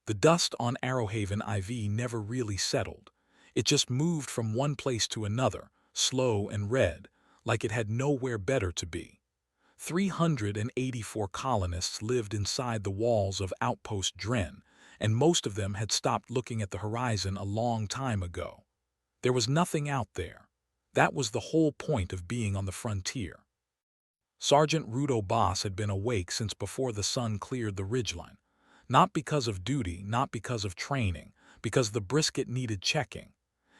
The dust on Arrowhaven IV never really settled. It just moved from one place to another, slow and red, like it had nowhere better to be. 384 colonists lived inside the walls of Outpost Dren, and most of them had stopped looking at the horizon a long time ago. There was nothing out there. That was the whole point of being on the frontier. Sergeant Rudo Boss had been awake since before the sun cleared the ridgeline. Not because of duty, not because of training, because the brisket needed checking.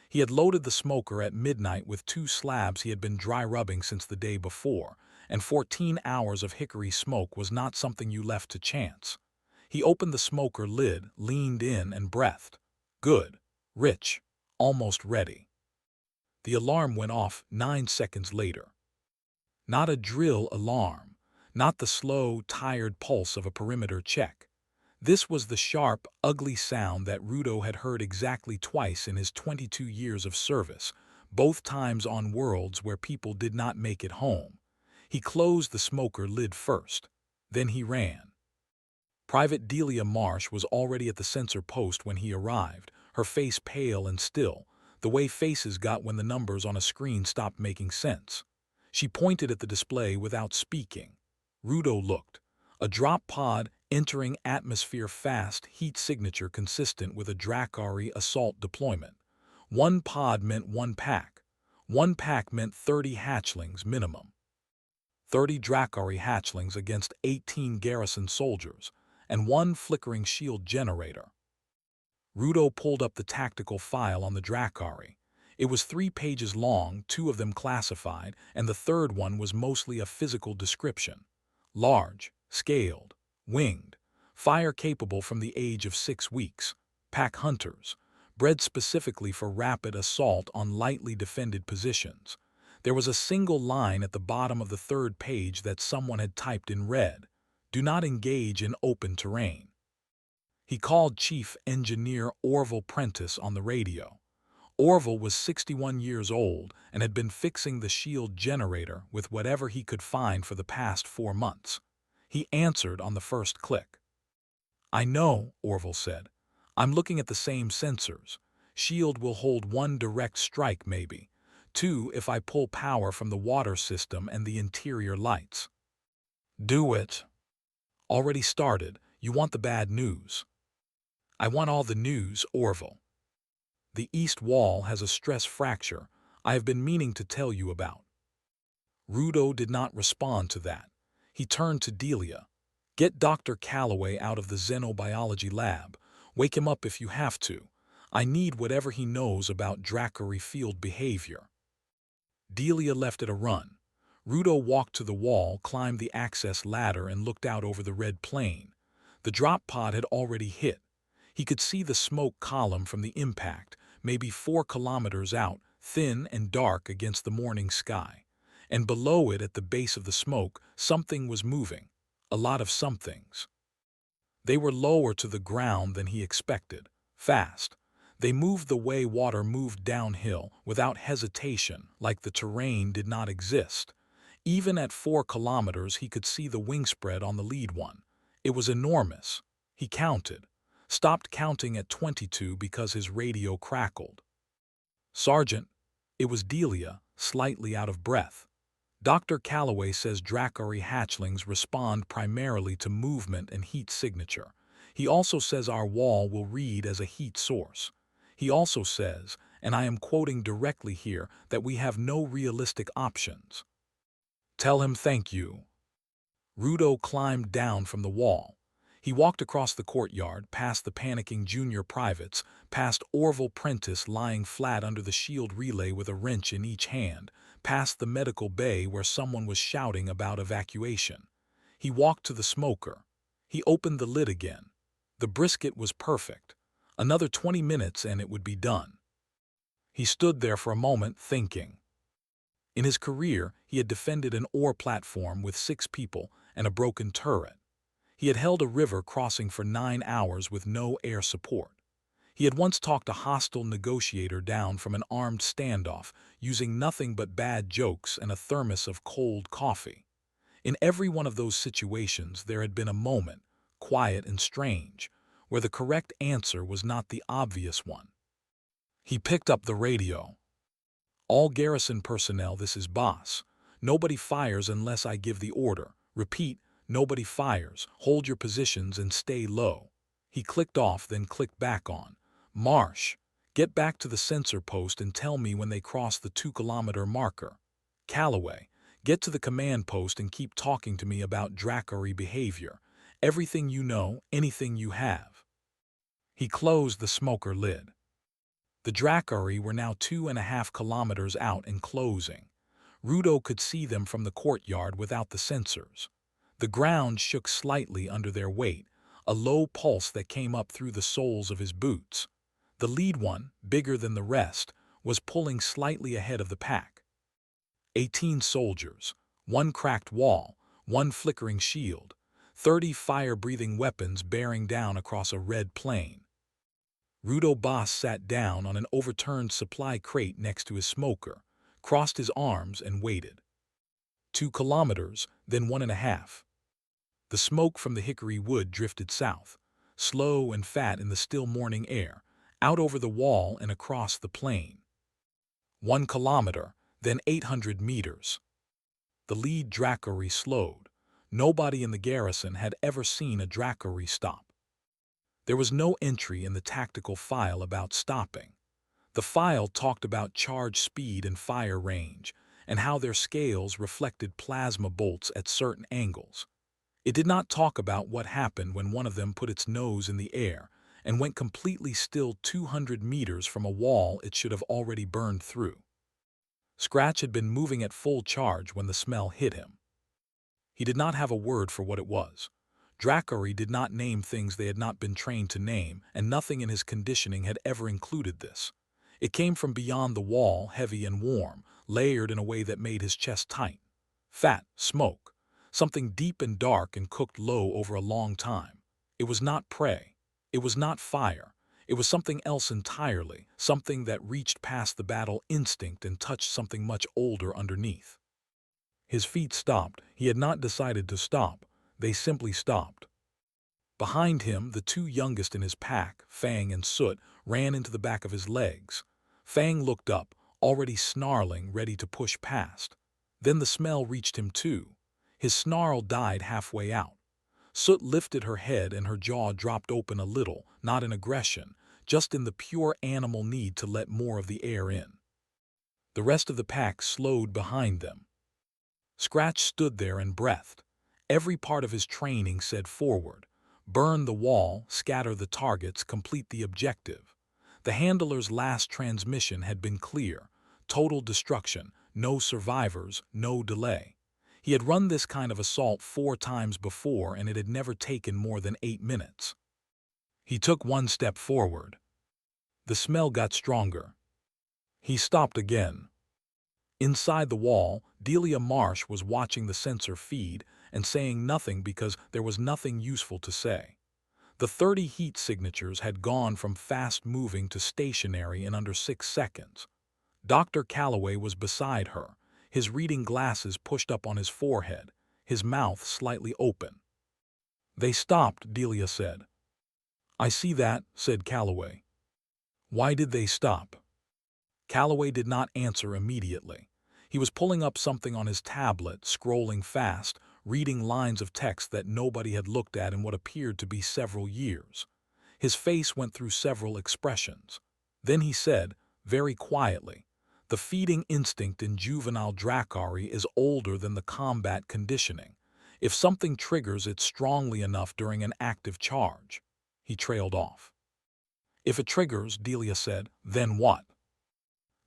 He had loaded the smoker at midnight with 2 slabs he had been dry rubbing since the day before, and 14 hours of hickory smoke was not something you left to chance. He opened the smoker lid, leaned in, and breathed. Good, rich, almost ready. The alarm went off 9 seconds later. Not a drill alarm, not the slow, tired pulse of a perimeter check. This was the sharp, ugly sound that Rudo had heard exactly twice in his 22 years of service, both times on worlds where people did not make it home. He closed the smoker lid first. Then he ran. Private Dileia Marsh was already at the sensor post when he arrived, her face pale and still, the way faces got when the numbers on a screen stopped making sense. She pointed at the display without speaking. Rudo looked. A drop pod entering atmosphere fast, heat signature consistent with a Drakari assault deployment. 1 pod meant 1 pack. 1 pack meant 30 hatchlings minimum. 30 Drakari hatchlings against 18 garrison soldiers, and 1 flickering shield generator. Rudo pulled up the tactical file on the Drakari. It was 3 pages long, 2 of them classified, and the third one was mostly a physical description. Large, scaled, winged, fire-capable from the age of 6 weeks, pack hunters, bred specifically for rapid assault on lightly defended positions. There was a single line at the bottom of the 3rd page that someone had typed in red: "Do not engage in open terrain." He called Chief Engineer Orville Prentice on the radio. Orville was 61 years old and had been fixing the shield generator with whatever he could find for the past 4 months. He answered on the first click. "I know," Orville said. "I'm looking at the same sensors. Shield will hold 1 direct strike maybe. 2 if I pull power from the water system and the interior lights." "Do it." "Already started. You want the bad news." "I want all the news, Orville. The east wall has a stress fracture I have been meaning to tell you about." Rudo did not respond to that. He turned to Dileia. "Get Dr. Calloway out of the xenobiology lab. Wake him up if you have to. I need whatever he knows about Drakari field behavior." Dileia left at a run. Rudo walked to the wall, climbed the access ladder, and looked out over the red plain. The drop pod had already hit. He could see the smoke column from the impact, maybe 4 kilometers out, thin and dark against the morning sky. And below it, at the base of the smoke, something was moving. A lot of somethings. They were lower to the ground than he expected. Fast. They moved the way water moved downhill, without hesitation, like the terrain did not exist. Even at 4 kilometers, he could see the wingspread on the lead one. It was enormous. He counted. Stopped counting at 22 because his radio crackled. "Sergeant," it was Dileia, slightly out of breath. "Dr. Calloway says Drakari hatchlings respond primarily to movement and heat signature. He also says our wall will read as a heat source. He also says, and I am quoting directly here, that we have no realistic options." "Tell him thank you." Rudo climbed down from the wall. He walked across the courtyard, past the panicking junior privates, past Orville Prentice lying flat under the shield relay with a wrench in each hand, past the medical bay where someone was shouting about evacuation. He walked to the smoker. He opened the lid again. The brisket was perfect. Another 20 minutes and it would be done. He stood there for a moment, thinking. In his career, he had defended an ore platform with 6 people and a broken turret. He had held a river crossing for 9 hours with no air support. He had once talked a hostile negotiator down from an armed standoff, using nothing but bad jokes and a thermos of cold coffee. In every one of those situations, there had been a moment, quiet and strange, where the correct answer was not the obvious one. He picked up the radio. "All garrison personnel, this is Boss. Nobody fires unless I give the order. Repeat, nobody fires. Hold your positions and stay low." He clicked off, then clicked back on. "Marsh, get back to the sensor post and tell me when they cross the 2-kilometer marker. Calloway, get to the command post and keep talking to me about Dracari behavior. Everything you know, anything you have." He closed the smoker lid. The Dracari were now 2.5 kilometers out and closing. Rudo could see them from the courtyard without the sensors. The ground shook slightly under their weight, a low pulse that came up through the soles of his boots. The lead one, bigger than the rest, was pulling slightly ahead of the pack. 18 soldiers, one cracked wall, one flickering shield, 30 fire-breathing weapons bearing down across a red plain. Rudo Boss sat down on an overturned supply crate next to his smoker, crossed his arms and waited. 2 kilometers, then 1.5. The smoke from the hickory wood drifted south, slow and fat in the still morning air, out over the wall and across the plain. 1 kilometer, then 800 meters. The lead Dracari slowed. Nobody in the garrison had ever seen a Dracari stop. There was no entry in the tactical file about stopping. The file talked about charge speed and fire range, and how their scales reflected plasma bolts at certain angles. It did not talk about what happened when one of them put its nose in the air and went completely still 200 meters from a wall it should have already burned through. Scratch had been moving at full charge when the smell hit him. He did not have a word for what it was. Dracari did not name things they had not been trained to name, and nothing in his conditioning had ever included this. It came from beyond the wall, heavy and warm, layered in a way that made his chest tight. Fat, smoke, something deep and dark and cooked low over a long time. It was not prey. It was not fire. It was something else entirely, something that reached past the battle instinct and touched something much older underneath. His feet stopped. He had not decided to stop. They simply stopped. Behind him, the 2 youngest in his pack, Fang and Soot, ran into the back of his legs. Fang looked up, already snarling, ready to push past. Then the smell reached him too. His snarl died halfway out. Soot lifted her head and her jaw dropped open a little, not in aggression, just in the pure animal need to let more of the air in. The rest of the pack slowed behind them. Scratch stood there and breathed. Every part of his training said forward. Burn the wall, scatter the targets, complete the objective. The handler's last transmission had been clear. Total destruction, no survivors, no delay. He had run this kind of assault 4 times before and it had never taken more than 8 minutes. He took 1 step forward. The smell got stronger. He stopped again. Inside the wall, Dileia Marsh was watching the sensor feed and saying nothing because there was nothing useful to say. The 30 heat signatures had gone from fast-moving to stationary in under 6 seconds. Dr. Calloway was beside her, his reading glasses pushed up on his forehead, his mouth slightly open. "They stopped," Dileia said. "I see that," said Calloway. "Why did they stop?" Calloway did not answer immediately. He was pulling up something on his tablet, scrolling fast, reading lines of text that nobody had looked at in what appeared to be several years. His face went through several expressions. Then he said, very quietly, "The feeding instinct in juvenile Dracari is older than the combat conditioning. If something triggers it strongly enough during an active charge." He trailed off. "If it triggers," Dileia said, "then what?"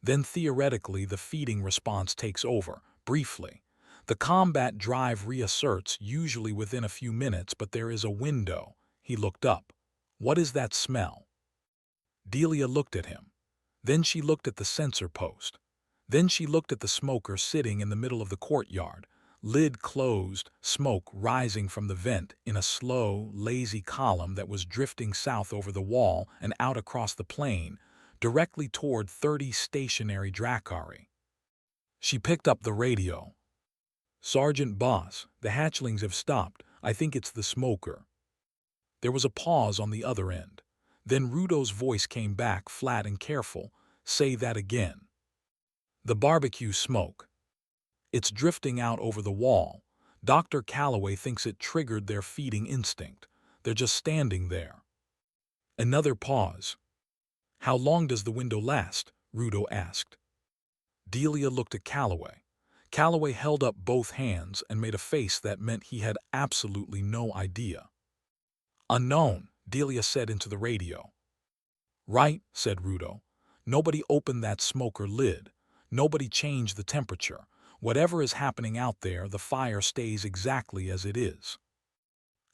"Then theoretically the feeding response takes over, briefly. The combat drive reasserts, usually within a few minutes, but there is a window." He looked up. "What is that smell?" Dileia looked at him. Then she looked at the sensor post. Then she looked at the smoker sitting in the middle of the courtyard, lid closed, smoke rising from the vent in a slow, lazy column that was drifting south over the wall and out across the plain, directly toward 30 stationary Dracari. She picked up the radio. "Sergeant Boss, the hatchlings have stopped. I think it's the smoker." There was a pause on the other end. Then Rudo's voice came back, flat and careful. "Say that again." "The barbecue smoke. It's drifting out over the wall. Dr. Calloway thinks it triggered their feeding instinct. They're just standing there." Another pause. "How long does the window last?" Rudo asked. Delia looked at Calloway. Calloway held up both hands and made a face that meant he had absolutely no idea. "Unknown," Delia said into the radio. "Right," said Rudo. "Nobody opened that smoker lid. Nobody changed the temperature. Whatever is happening out there, the fire stays exactly as it is."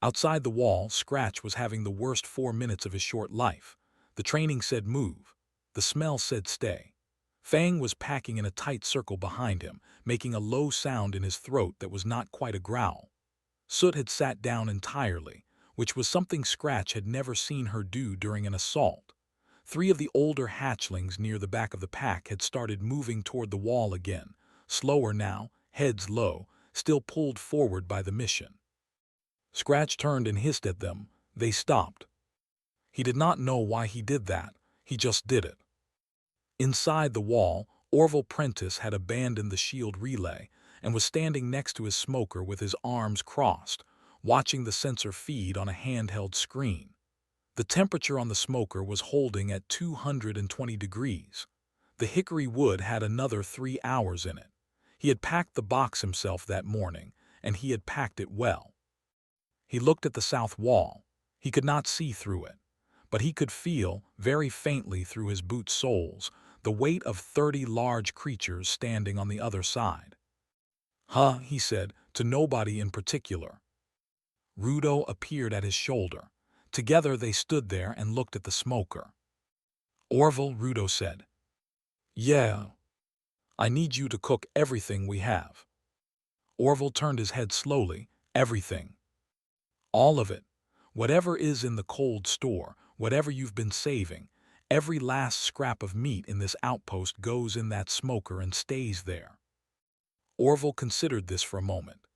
Outside the wall, Scratch was having the worst 4 minutes of his short life. The training said move. The smell said stay. Fang was packing in a tight circle behind him, making a low sound in his throat that was not quite a growl. Soot had sat down entirely, which was something Scratch had never seen her do during an assault. 3 of the older hatchlings near the back of the pack had started moving toward the wall again, slower now, heads low, still pulled forward by the mission. Scratch turned and hissed at them. They stopped. He did not know why he did that. He just did it. Inside the wall, Orville Prentice had abandoned the shield relay and was standing next to his smoker with his arms crossed, watching the sensor feed on a handheld screen. The temperature on the smoker was holding at 220 degrees. The hickory wood had another 3 hours in it. He had packed the box himself that morning, and he had packed it well. He looked at the south wall. He could not see through it, but he could feel, very faintly through his boot soles, the weight of 30 large creatures standing on the other side. "Huh," he said, to nobody in particular. Rudo appeared at his shoulder. Together they stood there and looked at the smoker. "Orville," Rudo said. "Yeah. I need you to cook everything we have." Orville turned his head slowly. "Everything. All of it. Whatever is in the cold store, whatever you've been saving, every last scrap of meat in this outpost goes in that smoker and stays there." Orville considered this for a moment.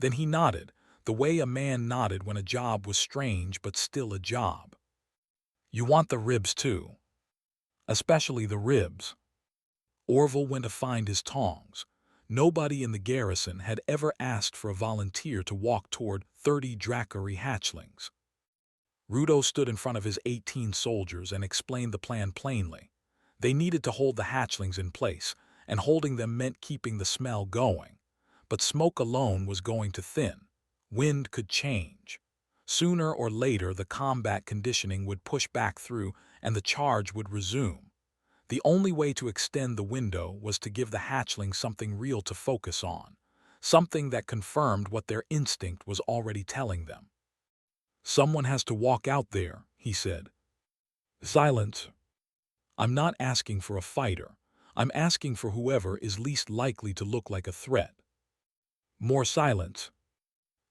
Then he nodded, the way a man nodded when a job was strange but still a job. "You want the ribs too." "Especially the ribs." Orville went to find his tongs. Nobody in the garrison had ever asked for a volunteer to walk toward 30 Dracari hatchlings. Rudo stood in front of his 18 soldiers and explained the plan plainly. They needed to hold the hatchlings in place, and holding them meant keeping the smell going. But smoke alone was going to thin. Wind could change. Sooner or later the combat conditioning would push back through and the charge would resume. The only way to extend the window was to give the hatchlings something real to focus on, something that confirmed what their instinct was already telling them. "Someone has to walk out there," he said. "Silence. I'm not asking for a fighter. I'm asking for whoever is least likely to look like a threat." More silence.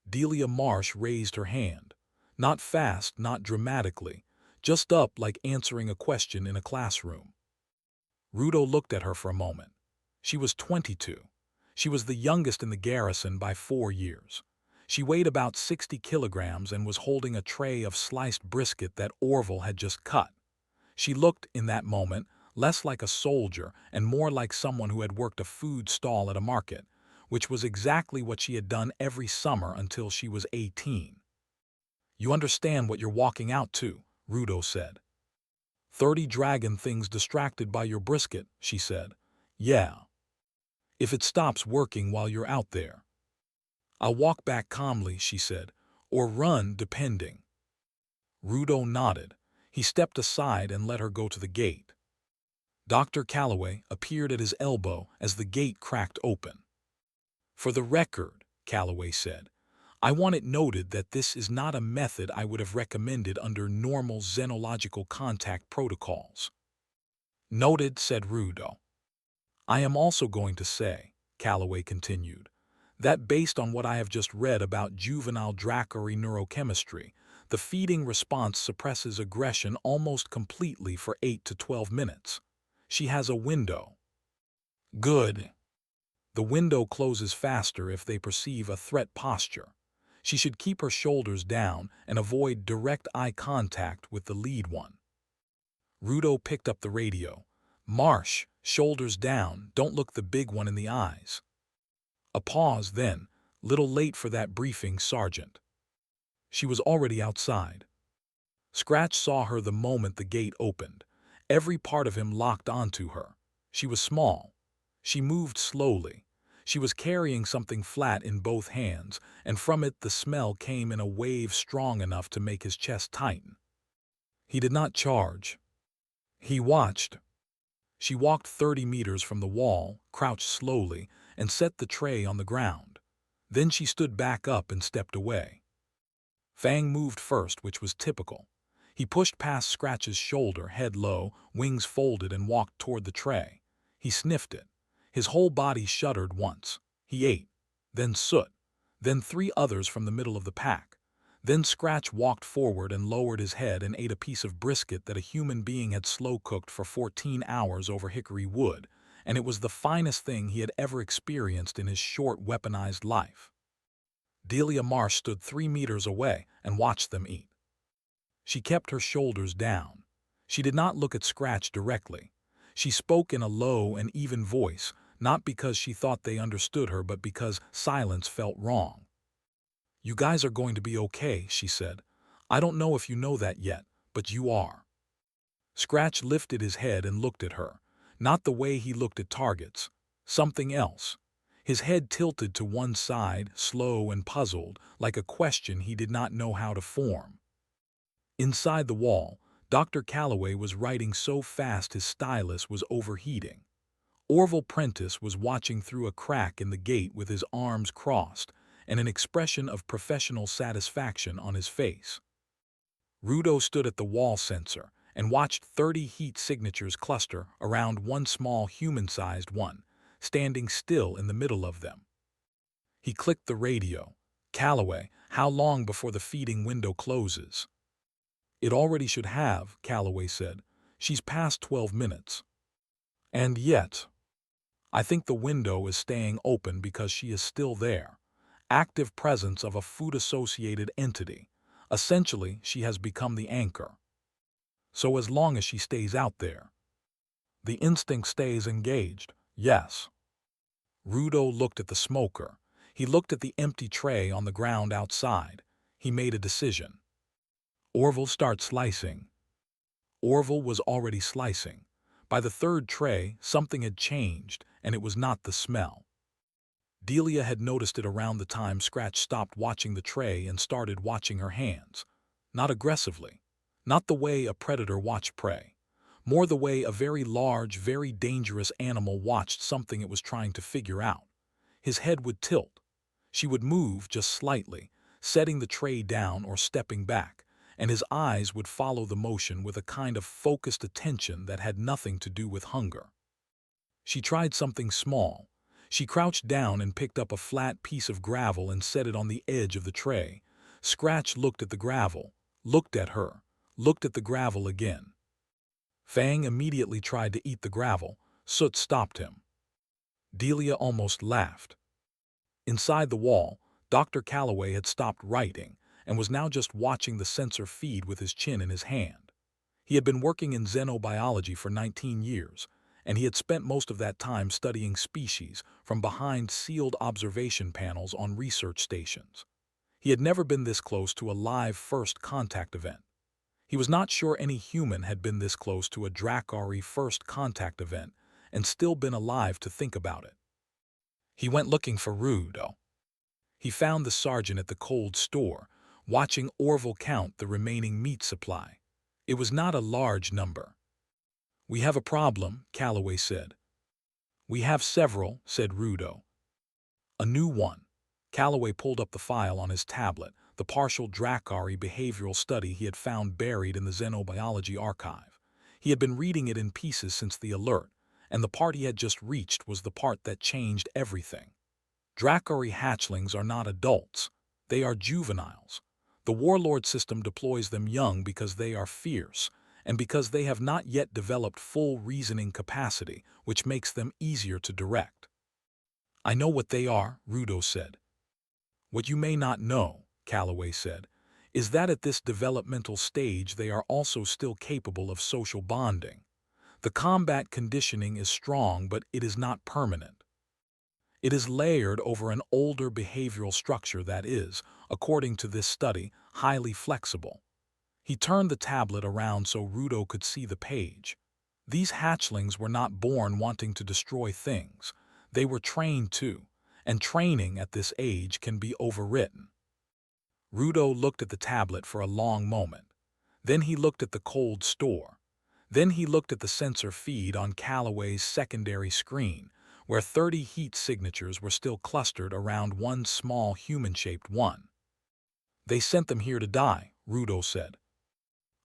Delia Marsh raised her hand. Not fast, not dramatically, just up like answering a question in a classroom. Rudo looked at her for a moment. She was 22. She was the youngest in the garrison by 4 years. She weighed about 60 kilograms and was holding a tray of sliced brisket that Orville had just cut. She looked, in that moment, less like a soldier and more like someone who had worked a food stall at a market, which was exactly what she had done every summer until she was 18. "You understand what you're walking out to," Rudo said. 30 dragon things distracted by your brisket," she said. "Yeah. If it stops working while you're out there." "I'll walk back calmly," she said, "or run, depending." Rudo nodded. He stepped aside and let her go to the gate. Dr. Calloway appeared at his elbow as the gate cracked open. "For the record," Calloway said, "I want it noted that this is not a method I would have recommended under normal xenological contact protocols." "Noted," said Rudo. "I am also going to say," Calloway continued, "that based on what I have just read about juvenile Dracari neurochemistry, the feeding response suppresses aggression almost completely for 8 to 12 minutes. She has a window." "Good." "The window closes faster if they perceive a threat posture. She should keep her shoulders down and avoid direct eye contact with the lead one. Rudo picked up the radio. "Marsh, shoulders down, don't look the big one in the eyes." A pause then, little late for that briefing, Sergeant. She was already outside. Scratch saw her the moment the gate opened. Every part of him locked onto her. She was small. She moved slowly. She was carrying something flat in both hands, and from it the smell came in a wave strong enough to make his chest tighten. He did not charge. He watched. She walked 30 meters from the wall, crouched slowly, and set the tray on the ground. Then she stood back up and stepped away. Fang moved first, which was typical. He pushed past Scratch's shoulder, head low, wings folded, and walked toward the tray. He sniffed it. His whole body shuddered once. He ate. Then Soot. Then 3 others from the middle of the pack. Then Scratch walked forward and lowered his head and ate a piece of brisket that a human being had slow-cooked for 14 hours over hickory wood, and it was the finest thing he had ever experienced in his short, weaponized life. Dileia Marsh stood 3 meters away and watched them eat. She kept her shoulders down. She did not look at Scratch directly. She spoke in a low and even voice, not because she thought they understood her, but because silence felt wrong. "You guys are going to be okay," she said. "I don't know if you know that yet, but you are." Scratch lifted his head and looked at her, not the way he looked at targets, something else. His head tilted to one side, slow and puzzled, like a question he did not know how to form. Inside the wall, Dr. Calloway was writing so fast his stylus was overheating. Orville Prentice was watching through a crack in the gate with his arms crossed and an expression of professional satisfaction on his face. Rudo stood at the wall sensor and watched 30 heat signatures cluster around one small human-sized one, standing still in the middle of them. He clicked the radio. "Calloway, how long before the feeding window closes?" "It already should have," Calloway said. "She's past 12 minutes. And yet, I think the window is staying open because she is still there. Active presence of a food-associated entity. Essentially, she has become the anchor. So as long as she stays out there, the instinct stays engaged, yes." Rudo looked at the smoker. He looked at the empty tray on the ground outside. He made a decision. "Orville, start slicing." Orville was already slicing. By the 3rd tray, something had changed, and it was not the smell. Dileia had noticed it around the time Scratch stopped watching the tray and started watching her hands. Not aggressively. Not the way a predator watched prey. More the way a very large, very dangerous animal watched something it was trying to figure out. His head would tilt. She would move just slightly, setting the tray down or stepping back, and his eyes would follow the motion with a kind of focused attention that had nothing to do with hunger. She tried something small. She crouched down and picked up a flat piece of gravel and set it on the edge of the tray. Scratch looked at the gravel, looked at her, looked at the gravel again. Fang immediately tried to eat the gravel. Soot stopped him. Dileia almost laughed. Inside the wall, Dr. Calloway had stopped writing and was now just watching the sensor feed with his chin in his hand. He had been working in xenobiology for 19 years, and he had spent most of that time studying species from behind sealed observation panels on research stations. He had never been this close to a live first contact event. He was not sure any human had been this close to a Dracari first contact event and still been alive to think about it. He went looking for Rudo. He found the sergeant at the cold store, watching Orville count the remaining meat supply. It was not a large number. "We have a problem," Calloway said. "We have several," said Rudo. "A new one." Calloway pulled up the file on his tablet, the partial Dracari behavioral study he had found buried in the xenobiology archive. He had been reading it in pieces since the alert, and the part he had just reached was the part that changed everything. Dracari hatchlings are not adults. They are juveniles. The warlord system deploys them young because they are fierce, and because they have not yet developed full reasoning capacity, which makes them easier to direct. "I know what they are," Rudo said. "What you may not know," Calloway said, is that at this developmental stage they are also still capable of social bonding. The combat conditioning is strong, but it is not permanent. It is layered over an older behavioral structure that is, according to this study, highly flexible. He turned the tablet around so Rudo could see the page. These hatchlings were not born wanting to destroy things. They were trained to, and training at this age can be overwritten. Rudo looked at the tablet for a long moment. Then he looked at the cold store. Then he looked at the sensor feed on Calloway's secondary screen, where 30 heat signatures were still clustered around one small human-shaped one. They sent them here to die, Rudo said.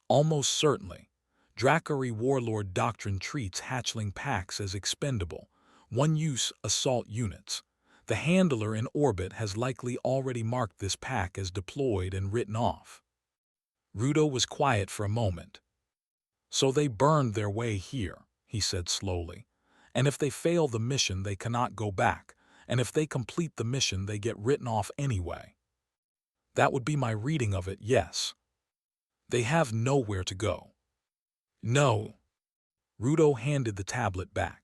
Almost certainly. Dracari warlord doctrine treats hatchling packs as expendable, one-use assault units. The handler in orbit has likely already marked this pack as deployed and written off. Rudo was quiet for a moment. So they burned their way here, he said slowly. And if they fail the mission, they cannot go back, and if they complete the mission, they get written off anyway. That would be my reading of it, yes. They have nowhere to go. No. Rudo handed the tablet back.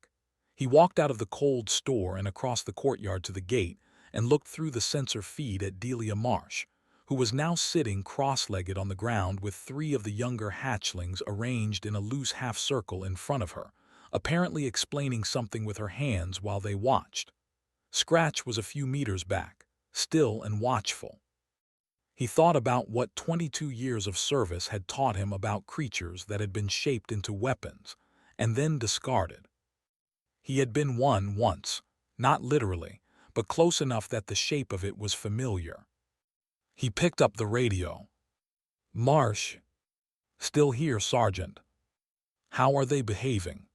He walked out of the cold store and across the courtyard to the gate and looked through the sensor feed at Dileia Marsh, who was now sitting cross-legged on the ground with 3 of the younger hatchlings arranged in a loose half-circle in front of her, apparently explaining something with her hands while they watched. Scratch was a few meters back, still and watchful. He thought about what 22 years of service had taught him about creatures that had been shaped into weapons and then discarded. He had been one once, not literally, but close enough that the shape of it was familiar. He picked up the radio. Marsh. Still here, Sergeant. How are they behaving?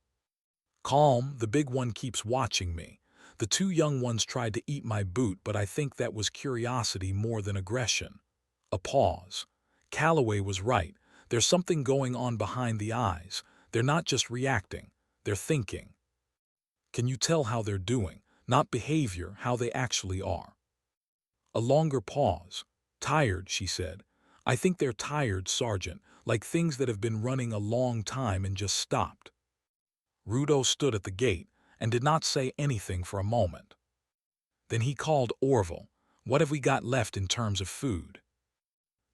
Calm, the big one keeps watching me. The 2 young ones tried to eat my boot, but I think that was curiosity more than aggression. A pause. Calloway was right. There's something going on behind the eyes. They're not just reacting, they're thinking. Can you tell how they're doing? Not behavior, how they actually are. A longer pause. Tired, she said. I think they're tired, Sergeant, like things that have been running a long time and just stopped. Rudo stood at the gate and did not say anything for a moment. Then he called Orville. What have we got left in terms of food?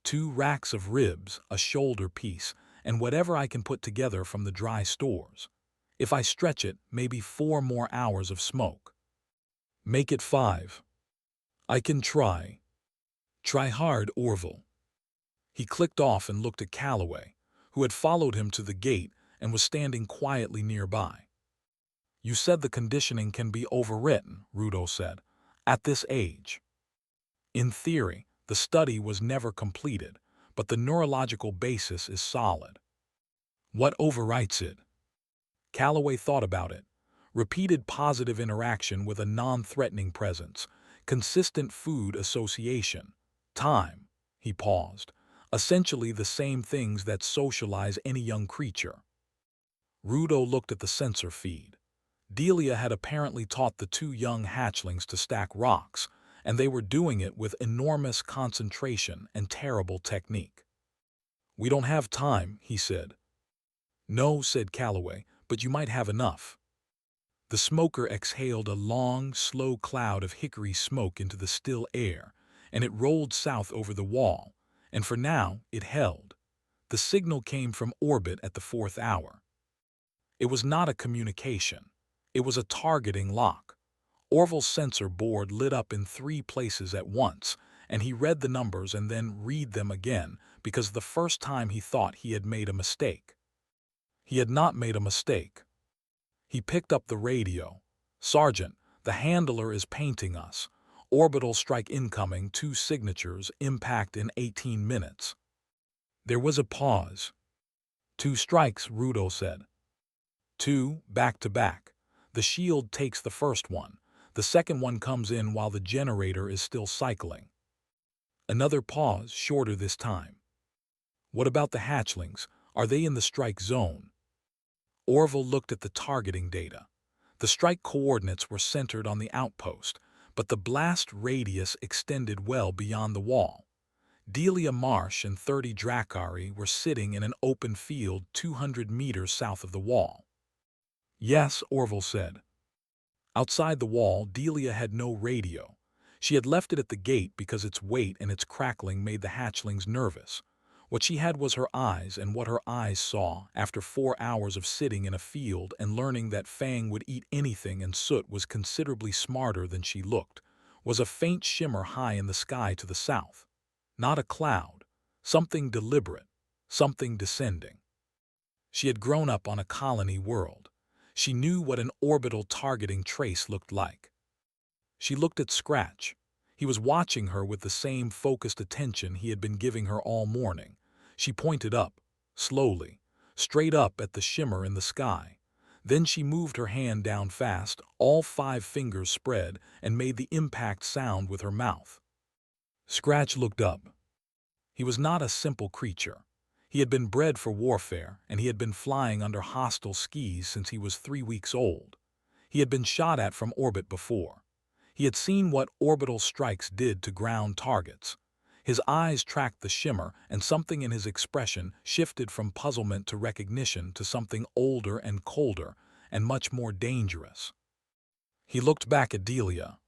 2 racks of ribs, a shoulder piece, and whatever I can put together from the dry stores. If I stretch it, maybe 4 more hours of smoke. Make it 5. I can try. Try hard, Orville. He clicked off and looked at Calloway, who had followed him to the gate and was standing quietly nearby. You said the conditioning can be overwritten, Rudo said, at this age. In theory, the study was never completed, but the neurological basis is solid. What overwrites it? Calloway thought about it. Repeated positive interaction with a non-threatening presence, consistent food association, time. He paused. Essentially the same things that socialize any young creature. Rudo looked at the sensor feed. Dileia had apparently taught the 2 young hatchlings to stack rocks, and they were doing it with enormous concentration and terrible technique. We don't have time, he said. No, said Calloway, but you might have enough. The smoker exhaled a long, slow cloud of hickory smoke into the still air, and it rolled south over the wall, and for now it held. The signal came from orbit at the 4th hour. It was not a communication. It was a targeting lock. Orville's sensor board lit up in 3 places at once, and he read the numbers and then read them again because the first time he thought he had made a mistake. He had not made a mistake. He picked up the radio. Sergeant, the handler is painting us. Orbital strike incoming, 2 signatures, impact in 18 minutes. There was a pause. 2 strikes, Rudo said. 2, back to back. The shield takes the first one. The second one comes in while the generator is still cycling. Another pause, shorter this time. What about the hatchlings? Are they in the strike zone? Orville looked at the targeting data. The strike coordinates were centered on the outpost, but the blast radius extended well beyond the wall. Delia Marsh and 30 Dracari were sitting in an open field 200 meters south of the wall. Yes, Orville said. Outside the wall, Delia had no radio. She had left it at the gate because its weight and its crackling made the hatchlings nervous. What she had was her eyes, and what her eyes saw, after 4 hours of sitting in a field and learning that Fang would eat anything and Soot was considerably smarter than she looked, was a faint shimmer high in the sky to the south. Not a cloud, something deliberate, something descending. She had grown up on a colony world. She knew what an orbital targeting trace looked like. She looked at Scratch. He was watching her with the same focused attention he had been giving her all morning. She pointed up, slowly, straight up at the shimmer in the sky. Then she moved her hand down fast, all 5 fingers spread, and made the impact sound with her mouth. Scratch looked up. He was not a simple creature. He had been bred for warfare, and he had been flying under hostile skies since he was 3 weeks old. He had been shot at from orbit before. He had seen what orbital strikes did to ground targets. His eyes tracked the shimmer, and something in his expression shifted from puzzlement to recognition to something older and colder and much more dangerous. He looked back at Delia.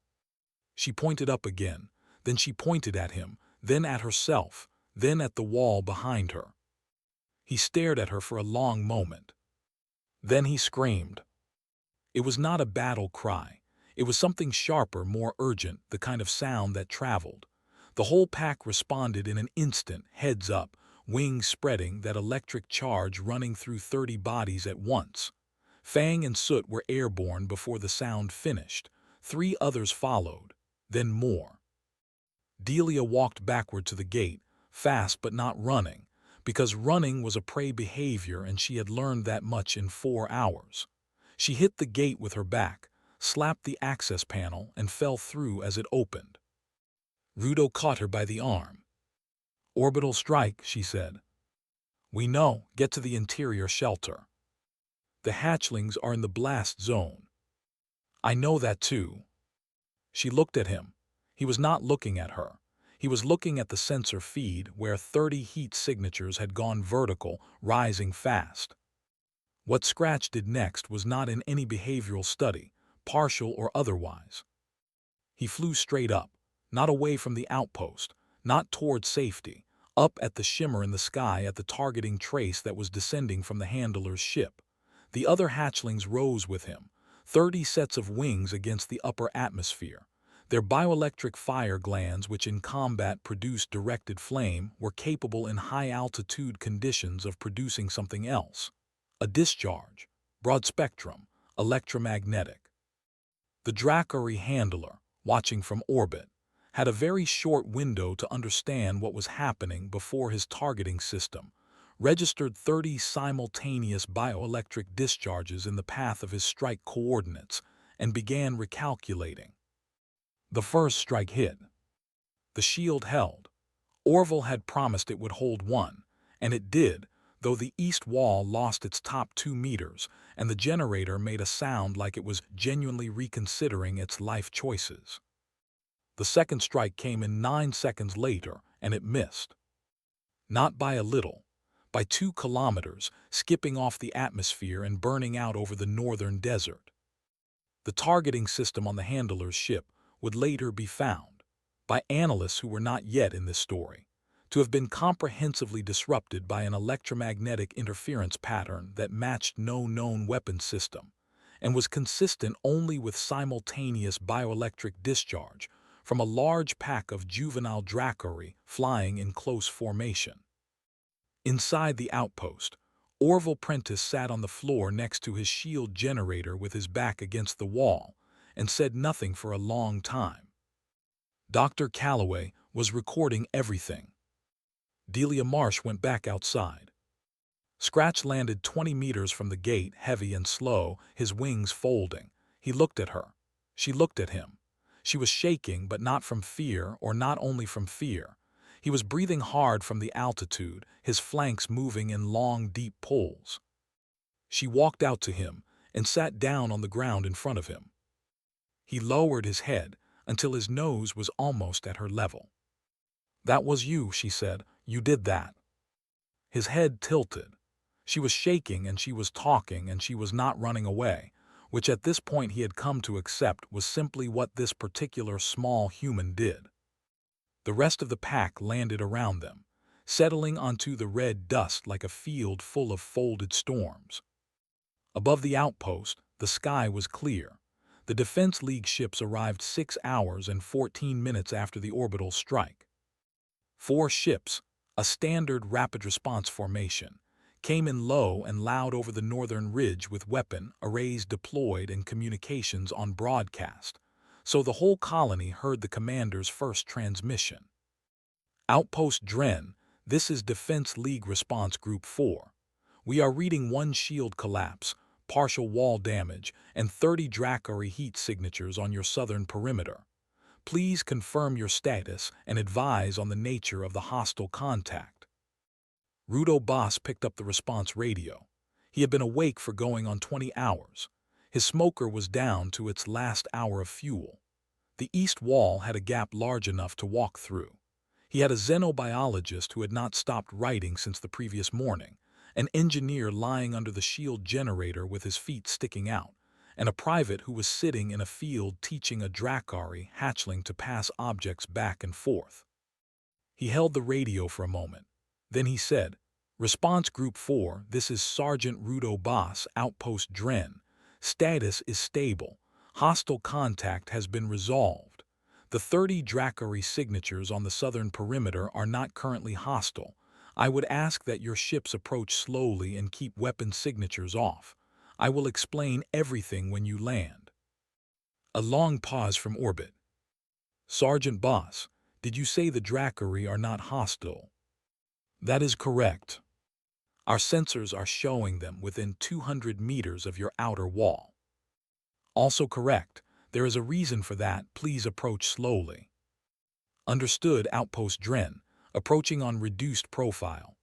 She pointed up again, then she pointed at him, then at herself, then at the wall behind her. He stared at her for a long moment. Then he screamed. It was not a battle cry. It was something sharper, more urgent, the kind of sound that traveled. The whole pack responded in an instant, heads up, wings spreading, that electric charge running through 30 bodies at once. Fang and Soot were airborne before the sound finished. 3 others followed, then more. Delia walked backward to the gate, fast but not running, because running was a prey behavior and she had learned that much in 4 hours. She hit the gate with her back, slapped the access panel, and fell through as it opened. Rudo caught her by the arm. "Orbital strike," she said. "We know. Get to the interior shelter. The hatchlings are in the blast zone." "I know that too." She looked at him. He was not looking at her. He was looking at the sensor feed where 30 heat signatures had gone vertical, rising fast. What Scratch did next was not in any behavioral study, partial or otherwise. He flew straight up, not away from the outpost, not toward safety, up at the shimmer in the sky at the targeting trace that was descending from the handler's ship. The other hatchlings rose with him, 30 sets of wings against the upper atmosphere. Their bioelectric fire glands, which in combat produced directed flame, were capable in high-altitude conditions of producing something else. A discharge, broad-spectrum, electromagnetic. The Dracari handler, watching from orbit, had a very short window to understand what was happening before his targeting system registered 30 simultaneous bioelectric discharges in the path of his strike coordinates and began recalculating. The first strike hit. The shield held. Orville had promised it would hold 1, and it did, though the east wall lost its top 2 meters, and the generator made a sound like it was genuinely reconsidering its life choices. The second strike came in 9 seconds later, and it missed. Not by a little. By 2 kilometers, skipping off the atmosphere and burning out over the northern desert. The targeting system on the handler's ship would later be found, by analysts who were not yet in this story, to have been comprehensively disrupted by an electromagnetic interference pattern that matched no known weapon system, and was consistent only with simultaneous bioelectric discharge from a large pack of juvenile Dracari flying in close formation. Inside the outpost, Orville Prentice sat on the floor next to his shield generator with his back against the wall and said nothing for a long time. Dr. Calloway was recording everything. Delia Marsh went back outside. Scratch landed 20 meters from the gate, heavy and slow, his wings folding. He looked at her. She looked at him. She was shaking, but not from fear, or not only from fear. He was breathing hard from the altitude, his flanks moving in long, deep pulls. She walked out to him and sat down on the ground in front of him. He lowered his head until his nose was almost at her level. That was you, she said. You did that. His head tilted. She was shaking and she was talking and she was not running away, which at this point he had come to accept was simply what this particular small human did. The rest of the pack landed around them, settling onto the red dust like a field full of folded storms. Above the outpost, the sky was clear. The Defense League ships arrived 6 hours and 14 minutes after the orbital strike. 4 ships, a standard rapid response formation, came in low and loud over the northern ridge with weapon arrays deployed and communications on broadcast, so the whole colony heard the commander's first transmission. Outpost Dren, this is Defense League Response Group 4. We are reading 1 shield collapse, partial wall damage, and 30 Dracari heat signatures on your southern perimeter. Please confirm your status and advise on the nature of the hostile contact. Rudo Boss picked up the response radio. He had been awake for going on 20 hours. His smoker was down to its last hour of fuel. The east wall had a gap large enough to walk through. He had a xenobiologist who had not stopped writing since the previous morning, an engineer lying under the shield generator with his feet sticking out, and a private who was sitting in a field teaching a Dracari hatchling to pass objects back and forth. He held the radio for a moment. Then he said, "Response Group 4, this is Sergeant Rudo Boss, Outpost Dren. Status is stable. Hostile contact has been resolved. The 30 Dracari signatures on the southern perimeter are not currently hostile. I would ask that your ships approach slowly and keep weapon signatures off. I will explain everything when you land." A long pause from orbit. "Sergeant Boss, did you say the Dracari are not hostile?" "That is correct. Our sensors are showing them within 200 meters of your outer wall." "Also correct. There is a reason for that. Please approach slowly." "Understood, Outpost Dren. Approaching on reduced profile."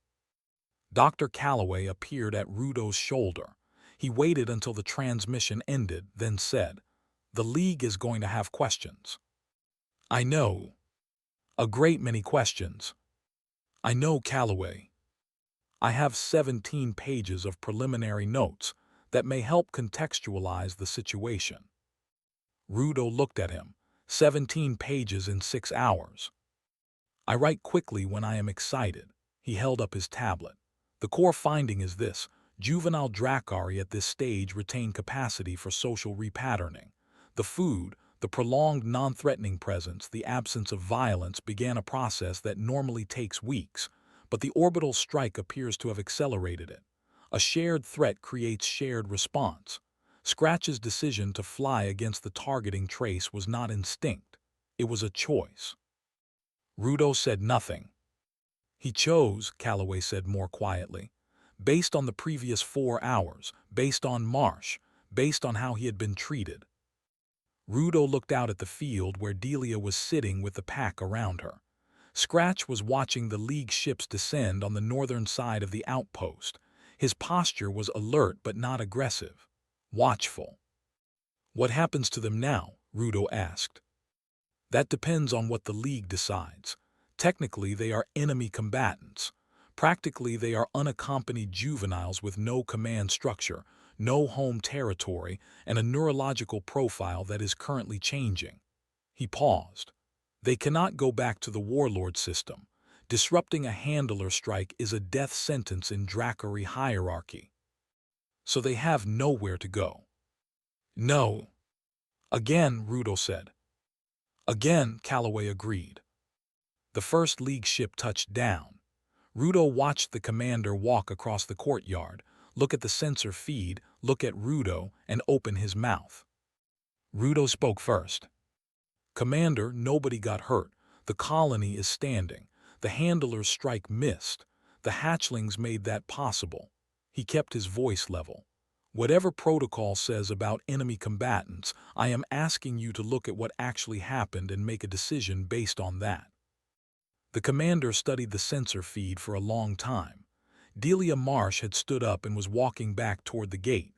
Dr. Calloway appeared at Rudo's shoulder. He waited until the transmission ended, then said, "The League is going to have questions." "I know. A great many questions." "I know, Calloway. I have 17 pages of preliminary notes that may help contextualize the situation." Rudo looked at him. 17 pages in 6 hours. "I write quickly when I am excited." He held up his tablet. "The core finding is this: juvenile Dracari at this stage retain capacity for social repatterning. The food, the prolonged non-threatening presence, the absence of violence began a process that normally takes weeks, but the orbital strike appears to have accelerated it. A shared threat creates shared response. Scratch's decision to fly against the targeting trace was not instinct. It was a choice." Rudo said nothing. "He chose," Calloway said more quietly, "based on the previous 4 hours, based on Marsh, based on how he had been treated." Rudo looked out at the field where Dileia was sitting with the pack around her. Scratch was watching the League ships descend on the northern side of the outpost. His posture was alert but not aggressive, watchful. "What happens to them now?" Rudo asked. "That depends on what the League decides. Technically, they are enemy combatants. Practically, they are unaccompanied juveniles with no command structure, no home territory, and a neurological profile that is currently changing." He paused. "They cannot go back to the warlord system. Disrupting a handler strike is a death sentence in Dracari hierarchy. So they have nowhere to go." "No." "Again," Rudo said. "Again," Calloway agreed. The first League ship touched down. Rudo watched the commander walk across the courtyard, look at the sensor feed, look at Rudo, and open his mouth. Rudo spoke first. "Commander, nobody got hurt. The colony is standing. The handler's strike missed. The hatchlings made that possible." He kept his voice level. "Whatever protocol says about enemy combatants, I am asking you to look at what actually happened and make a decision based on that." The commander studied the sensor feed for a long time. Delia Marsh had stood up and was walking back toward the gate.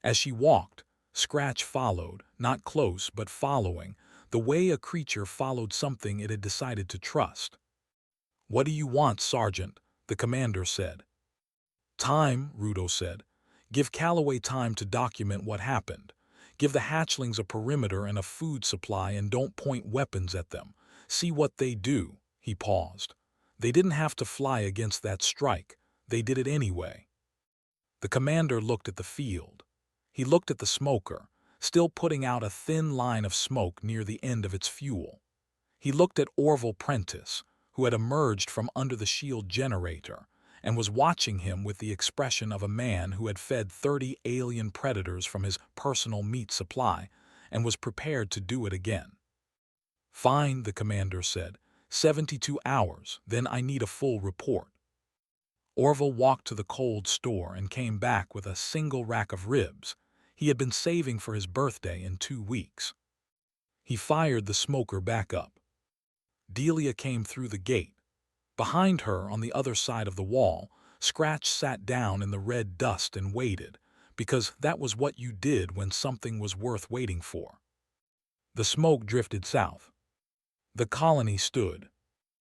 As she walked, Scratch followed, not close but following, the way a creature followed something it had decided to trust. "What do you want, Sergeant?" the commander said. "Time," Rudo said. "Give Calloway time to document what happened. Give the hatchlings a perimeter and a food supply and don't point weapons at them. See what they do." He paused. "They didn't have to fly against that strike. They did it anyway." The commander looked at the field. He looked at the smoker, still putting out a thin line of smoke near the end of its fuel. He looked at Orville Prentice, who had emerged from under the shield generator, and was watching him with the expression of a man who had fed 30 alien predators from his personal meat supply and was prepared to do it again. "Fine," the commander said. 72 hours, then I need a full report." Orville walked to the cold store and came back with a single rack of ribs he had been saving for his birthday in 2 weeks. He fired the smoker back up. Dileia came through the gate. Behind her, on the other side of the wall, Scratch sat down in the red dust and waited, because that was what you did when something was worth waiting for. The smoke drifted south. The colony stood,